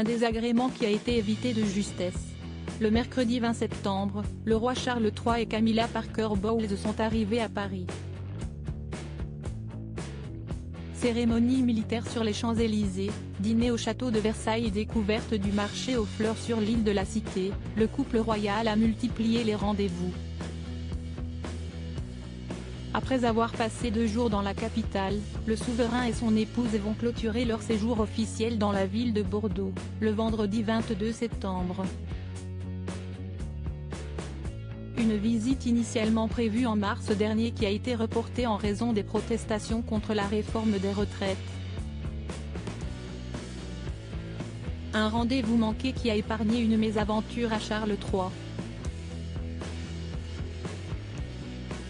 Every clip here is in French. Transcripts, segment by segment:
un désagrément qui a été évité de justesse. Le mercredi 20 septembre, le roi Charles III et Camilla Parker Bowles sont arrivés à Paris. Cérémonie militaire sur les Champs-Élysées, dîner au château de Versailles et découverte du marché aux fleurs sur l'île de la Cité, le couple royal a multiplié les rendez-vous. Après avoir passé 2 jours dans la capitale, le souverain et son épouse vont clôturer leur séjour officiel dans la ville de Bordeaux, le vendredi 22 septembre. Une visite initialement prévue en mars dernier qui a été reportée en raison des protestations contre la réforme des retraites. Un rendez-vous manqué qui a épargné une mésaventure à Charles III.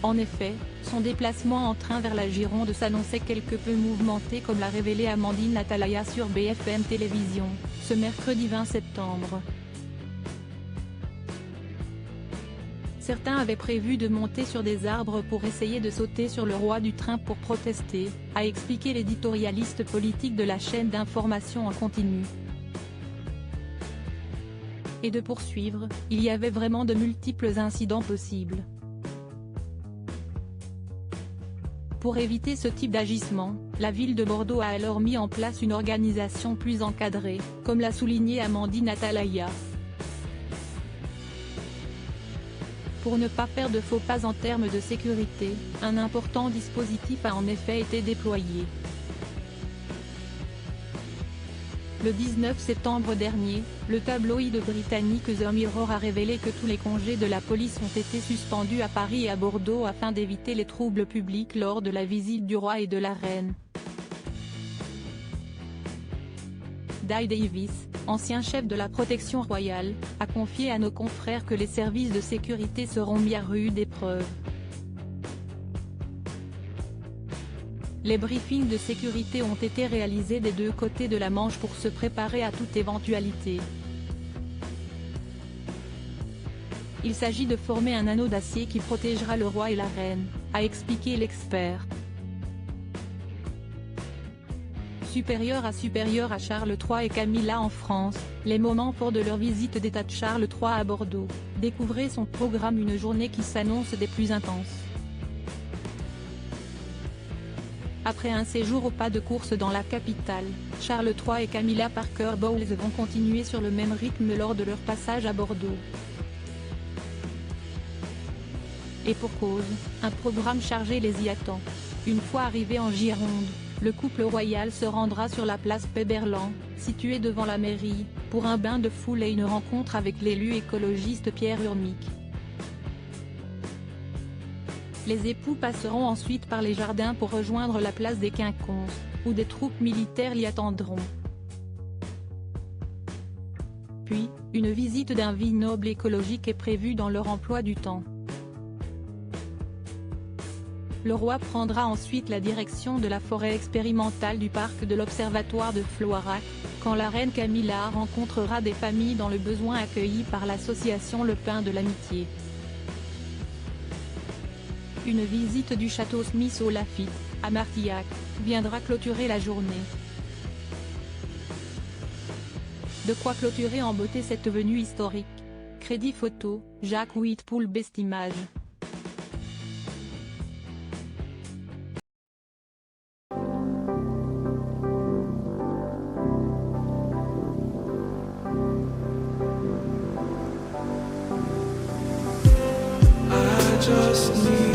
En effet, son déplacement en train vers la Gironde s'annonçait quelque peu mouvementé comme l'a révélé Amandine Atalaya sur BFM Télévision, ce mercredi 20 septembre. Certains avaient prévu de monter sur des arbres pour essayer de sauter sur le roi du train pour protester, a expliqué l'éditorialiste politique de la chaîne d'information en continu. Et de poursuivre, il y avait vraiment de multiples incidents possibles. Pour éviter ce type d'agissement, la ville de Bordeaux a alors mis en place une organisation plus encadrée, comme l'a souligné Amandine Atalaya. Pour ne pas faire de faux pas en termes de sécurité, un important dispositif a en effet été déployé. Le 19 septembre dernier, le tabloïd britannique The Mirror a révélé que tous les congés de la police ont été suspendus à Paris et à Bordeaux afin d'éviter les troubles publics lors de la visite du roi et de la reine. Dai Davis, ancien chef de la protection royale, a confié à nos confrères que les services de sécurité seront mis à rude épreuve. Les briefings de sécurité ont été réalisés des 2 côtés de la Manche pour se préparer à toute éventualité. Il s'agit de former un anneau d'acier qui protégera le roi et la reine, a expliqué l'expert. Supérieur à Charles III et Camilla en France, les moments forts de leur visite d'État de Charles III à Bordeaux. Découvrez son programme, une journée qui s'annonce des plus intenses. Après un séjour au pas de course dans la capitale, Charles III et Camilla Parker Bowles vont continuer sur le même rythme lors de leur passage à Bordeaux. Et pour cause, un programme chargé les y attend. Une fois arrivé en Gironde, le couple royal se rendra sur la place Péberlan, située devant la mairie, pour un bain de foule et une rencontre avec l'élu écologiste Pierre Urmic. Les époux passeront ensuite par les jardins pour rejoindre la place des Quinconces, où des troupes militaires l'y attendront. Puis, une visite d'un vignoble écologique est prévue dans leur emploi du temps. Le roi prendra ensuite la direction de la forêt expérimentale du parc de l'Observatoire de Floirac, quand la reine Camilla rencontrera des familles dans le besoin accueillies par l'association Le Pain de l'Amitié. Une visite du château Smith au Laffitte, à Martillac, viendra clôturer la journée. De quoi clôturer en beauté cette venue historique. Crédit photo, Jacques Whitpool Best Image. Just need